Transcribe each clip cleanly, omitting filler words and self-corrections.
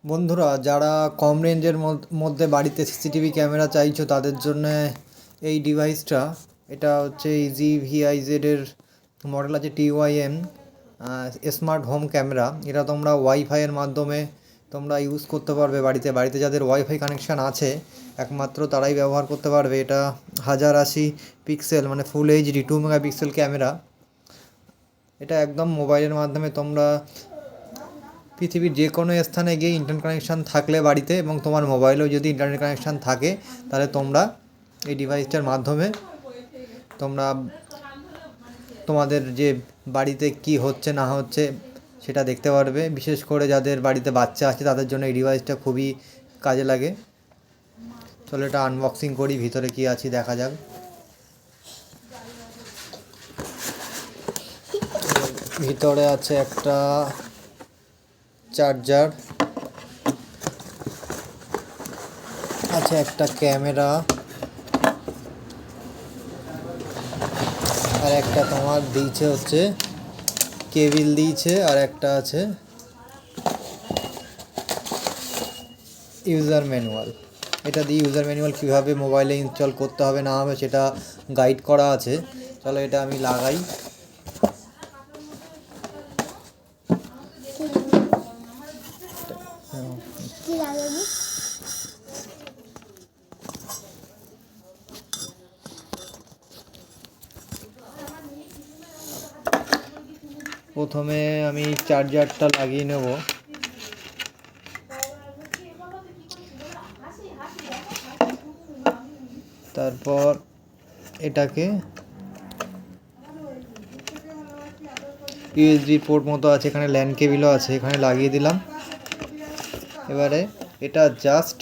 বন্ধুরা, যারা কম রেঞ্জের মধ্যে বাড়িতে সিসিটিভি ক্যামেরা চাইছো তাদের জন্য এই ডিভাইসটা। এটা হচ্ছে ইজি ভিআইজেডের মডেল আছে TYM স্মার্ট হোম ক্যামেরা। এটা তোমরা ওয়াইফাইয়ের মাধ্যমে তোমরা ইউজ করতে পারবে বাড়িতে। বাড়িতে যাদের ওয়াইফাই কানেকশান আছে একমাত্র তারাই ব্যবহার করতে পারবে। এটা 1080 পিক্সেল মানে ফুল এইচডি 2 মেগাপিক্সেল ক্যামেরা। এটা একদম মোবাইলের মাধ্যমে তোমরা পৃথিবীর যে কোনো স্থানে গিয়ে ইন্টারনেট কানেকশান থাকলে বাড়িতে, এবং তোমার মোবাইলেও যদি ইন্টারনেট কানেকশান থাকে, তাহলে তোমরা এই ডিভাইসটার মাধ্যমে তোমরা তোমাদের যে বাড়িতে কি হচ্ছে না হচ্ছে সেটা দেখতে পারবে। বিশেষ করে যাদের বাড়িতে বাচ্চা আছে তাদের জন্য এই ডিভাইসটা খুবই কাজে লাগে। চলো এটা আনবক্সিং করি, ভিতরে কি আছে দেখা যাক। ভিতরে আছে একটা চার্জার, আছে একটা ক্যামেরা, আর একটা তোমার দিয়েছে হচ্ছে কেবিল দিয়েছে, আর একটা আছে ইউজার ম্যানুয়াল। এটা দিয়ে ইউজার ম্যানুয়াল কীভাবে মোবাইলে ইনস্টল করতে হবে না হবে সেটা গাইড করা আছে। চলো এটা আমি লাগাই। প্রথমে আমি চার্জারটা লাগিয়ে নেব। তারপর এটাকে USB পোর্ট মতো আছে, এখানে ল্যান কেবিলও আছে, এখানে লাগিয়ে দিলাম। এবারে এটা জাস্ট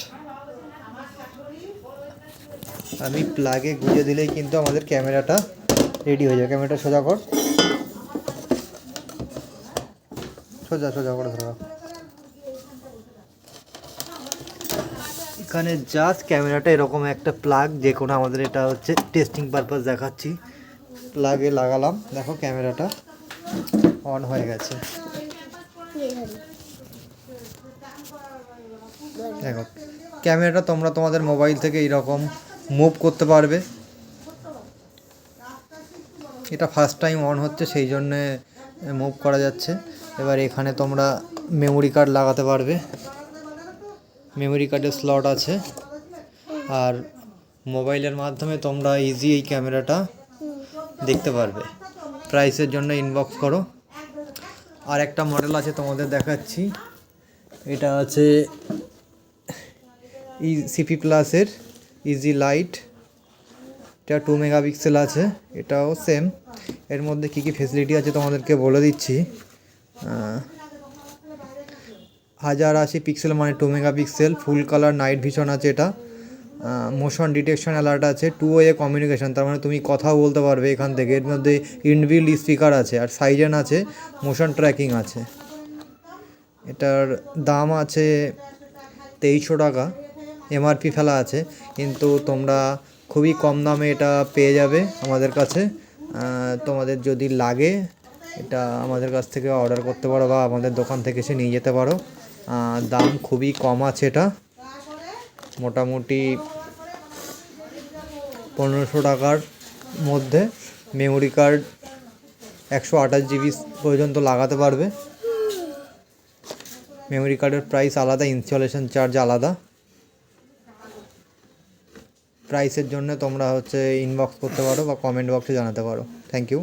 আমি প্লাগে গুঁজে দিলেই কিন্তু আমাদের ক্যামেরাটা রেডি হয়ে যাবে। ক্যামেরাটা সোজা কর, সোজা সোজা করে ধরো। এখানে জাস্ট ক্যামেরাটা এরকম একটা প্লাগ, যে কোনো আমাদের এটা হচ্ছে টেস্টিং পারপাস দেখাচ্ছি। প্লাগে লাগালাম, দেখো ক্যামেরাটা অন হয়ে গেছে। দেখো ক্যামেরাটা তোমরা তোমাদের মোবাইল থেকে এরকম মুভ করতে পারবে। এটা ফার্স্ট টাইম অন হচ্ছে সেই জন্যে মুভ করা যাচ্ছে। এবার এখানে তোমরা মেমোরি কার্ড লাগাতে পারবে, মেমোরি কার্ডের স্লট আছে। আর মোবাইলের মাধ্যমে তোমরা ইজি এই ক্যামেরাটা দেখতে পারবে। প্রাইসের জন্য ইনবক্স করো। আর একটা মডেল আছে তোমাদের দেখাচ্ছি, এটা আছে CP প্লাসের ইজি লাইট। এটা 2 মেগাপিক্সেল আছে, এটাও সেম। এর মধ্যে কী কী ফেসিলিটি আছে তোমাদেরকে বলে দিচ্ছি। 1080 পিক্সেল মানে 2 megapixel, full colour night vision আছে। এটা মোশন ডিটেকশন অ্যালার্ট আছে, 2 ওয়ে কমিউনিকেশন, তার মানে তুমি কথাও বলতে পারবে এখান থেকে। এর মধ্যে ইনবিল্ট স্পিকার আছে, আর সাইরেন আছে, মোশন ট্র্যাকিং আছে। এটার দাম আছে 2300 টাকা, MRP ফেলা আছে, কিন্তু তোমরা খুবই কম দামে এটা পেয়ে যাবে আমাদের কাছে। তোমাদের যদি লাগে এটা আমাদের কাছ থেকে অর্ডার করতে পারো, বা আমাদের দোকান থেকে এসে নিয়ে যেতে পারো। দাম খুবই কম আছে, এটা মোটামুটি 1500 টাকার মধ্যে। মেমোরি কার্ড 128 GB পর্যন্ত লাগাতে পারবে। মেমোরি কার্ডের প্রাইস আলাদা, ইনস্টলেশন চার্জ আলাদা। প্রাইসের জন্য তোমরা হচ্ছে ইনবক্স করতে পারো বা কমেন্ট বক্সে জানাতে পারো। Thank you.